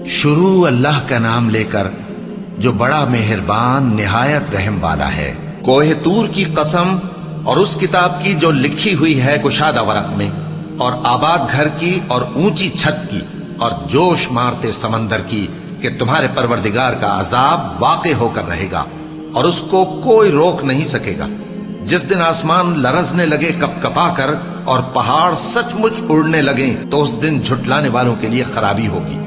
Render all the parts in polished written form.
شروع اللہ کا نام لے کر جو بڑا مہربان نہایت رحم والا ہے۔ کوہ طور کی قسم اور اس کتاب کی جو لکھی ہوئی ہے کشادہ ورق میں، اور آباد گھر کی اور اونچی چھت کی، اور جوش مارتے سمندر کی، کہ تمہارے پروردگار کا عذاب واقع ہو کر رہے گا اور اس کو کوئی روک نہیں سکے گا۔ جس دن آسمان لرزنے لگے کپ کپا کر اور پہاڑ سچ مچ اڑنے لگیں تو اس دن جھٹلانے والوں کے لیے خرابی ہوگی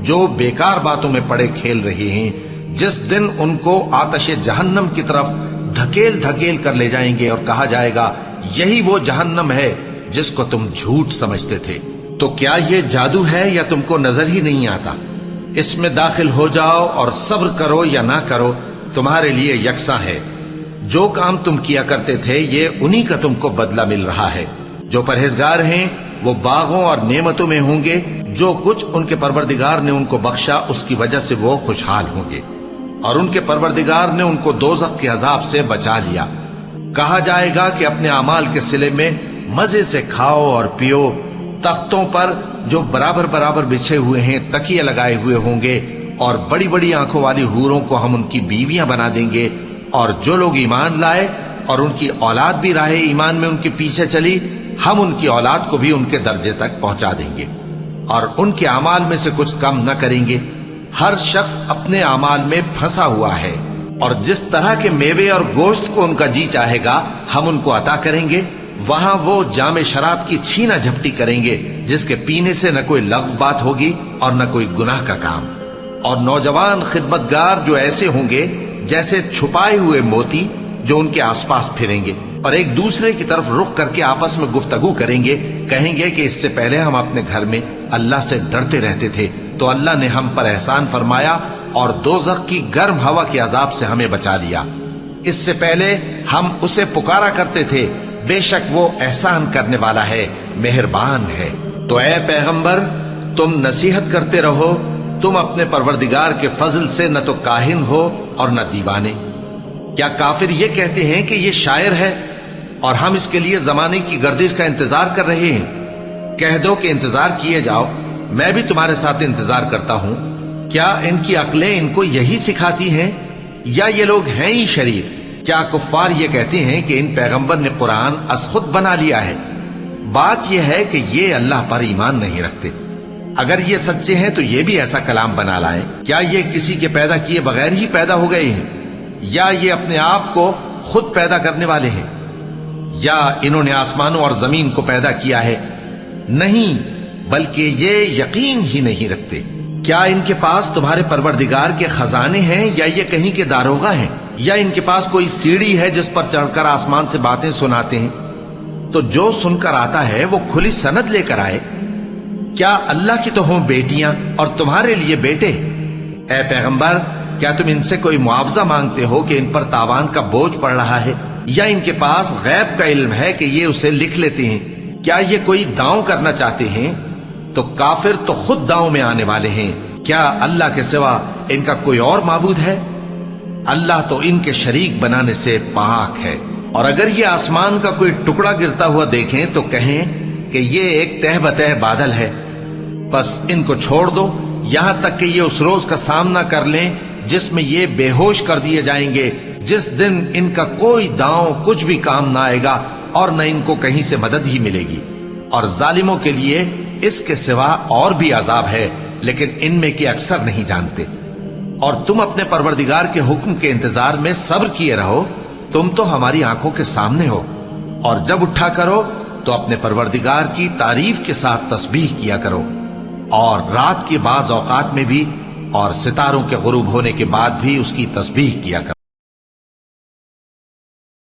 جو بیکار باتوں میں پڑے کھیل رہے ہیں۔ جس دن ان کو آتش جہنم کی طرف دھکیل دھکیل کر لے جائیں گے اور کہا جائے گا یہی وہ جہنم ہے جس کو تم جھوٹ سمجھتے تھے۔ تو کیا یہ جادو ہے یا تم کو نظر ہی نہیں آتا؟ اس میں داخل ہو جاؤ اور صبر کرو یا نہ کرو تمہارے لیے یکساں ہے۔ جو کام تم کیا کرتے تھے یہ انہی کا تم کو بدلہ مل رہا ہے۔ جو پرہیزگار ہیں وہ باغوں اور نعمتوں میں ہوں گے، جو کچھ ان کے پروردگار نے ان کو بخشا اس کی وجہ سے وہ خوشحال ہوں گے، اور ان کے پروردگار نے ان کو دوزخ کے عذاب سے بچا لیا۔ کہا جائے گا کہ اپنے اعمال کے صلے میں مزے سے کھاؤ اور پیو۔ تختوں پر جو برابر برابر بچھے ہوئے ہیں تکیے لگائے ہوئے ہوں گے، اور بڑی بڑی آنکھوں والی حوروں کو ہم ان کی بیویاں بنا دیں گے۔ اور جو لوگ ایمان لائے اور ان کی اولاد بھی راہ ایمان میں ان کے پیچھے چلی، ہم ان کی اولاد کو بھی ان کے درجے تک پہنچا دیں گے اور ان کے اعمال میں سے کچھ کم نہ کریں گے۔ ہر شخص اپنے اعمال میں پھنسا ہوا ہے، اور جس طرح کے میوے اور گوشت کو ان کا جی چاہے گا ہم ان کو عطا کریں گے۔ وہاں وہ جام شراب کی چھینا جھپٹی کریں گے جس کے پینے سے نہ کوئی لغو بات ہوگی اور نہ کوئی گناہ کا کام۔ اور نوجوان خدمتگار جو ایسے ہوں گے جیسے چھپائے ہوئے موتی جو ان کے آس پاس پھریں گے، اور ایک دوسرے کی طرف رخ کر کے آپس میں گفتگو کریں گے، کہیں گے کہ اس سے پہلے ہم اپنے گھر میں اللہ سے ڈرتے رہتے تھے تو اللہ نے ہم پر احسان فرمایا اور دوزخ کی گرم ہوا کے عذاب سے ہمیں بچا لیا۔ اس سے پہلے ہم اسے پکارا کرتے تھے، بے شک وہ احسان کرنے والا ہے، مہربان ہے۔ تو اے پیغمبر تم نصیحت کرتے رہو، تم اپنے پروردگار کے فضل سے نہ تو کاہن ہو اور نہ دیوانے۔ کیا کافر یہ کہتے ہیں کہ یہ شاعر ہے اور ہم اس کے لیے زمانے کی گردش کا انتظار کر رہے ہیں؟ کہہ دو کہ انتظار کیے جاؤ، میں بھی تمہارے ساتھ انتظار کرتا ہوں۔ کیا ان کی عقلیں ان کو یہی سکھاتی ہیں یا یہ لوگ ہیں ہی شریر؟ کیا کفار یہ کہتے ہیں کہ ان پیغمبر نے قرآن از خود بنا لیا ہے؟ بات یہ ہے کہ یہ اللہ پر ایمان نہیں رکھتے۔ اگر یہ سچے ہیں تو یہ بھی ایسا کلام بنا لائیں۔ کیا یہ کسی کے پیدا کیے بغیر ہی پیدا ہو گئے ہیں، یا یہ اپنے آپ کو خود پیدا کرنے والے ہیں، یا انہوں نے آسمانوں اور زمین کو پیدا کیا ہے؟ نہیں، بلکہ یہ یقین ہی نہیں رکھتے۔ کیا ان کے پاس تمہارے پروردگار کے خزانے ہیں یا یہ کہیں کے داروغہ ہیں، یا ان کے پاس کوئی سیڑھی ہے جس پر چڑھ کر آسمان سے باتیں سناتے ہیں؟ تو جو سن کر آتا ہے وہ کھلی سند لے کر آئے۔ کیا اللہ کی تو ہوں بیٹیاں اور تمہارے لیے بیٹے؟ اے پیغمبر کیا تم ان سے کوئی معاوضہ مانگتے ہو کہ ان پر تاوان کا بوجھ پڑ رہا ہے، یا ان کے پاس غیب کا علم ہے کہ یہ اسے لکھ لیتے ہیں؟ کیا یہ کوئی داؤں کرنا چاہتے ہیں؟ تو کافر تو خود داؤں میں آنے والے ہیں۔ کیا اللہ کے سوا ان کا کوئی اور معبود ہے؟ اللہ تو ان کے شریک بنانے سے پاک ہے۔ اور اگر یہ آسمان کا کوئی ٹکڑا گرتا ہوا دیکھیں تو کہیں کہ یہ ایک تہ بتہ بادل ہے، بس ان کو چھوڑ دو یہاں تک کہ یہ اس روز کا سامنا کر لیں جس میں یہ بے ہوش کر دیے جائیں گے، جس دن ان کا کوئی داؤں کچھ بھی کام نہ آئے گا اور نہ ان کو کہیں سے مدد ہی ملے گی۔ اور ظالموں کے لیے اس کے سوا اور بھی عذاب ہے، لیکن ان میں کے اکثر نہیں جانتے۔ اور تم اپنے پروردگار کے حکم کے انتظار میں صبر کیے رہو، تم تو ہماری آنکھوں کے سامنے ہو۔ اور جب اٹھا کرو تو اپنے پروردگار کی تعریف کے ساتھ تسبیح کیا کرو، اور رات کے بعض اوقات میں بھی اور ستاروں کے غروب ہونے کے بعد بھی اس کی تسبیح کیا کرو۔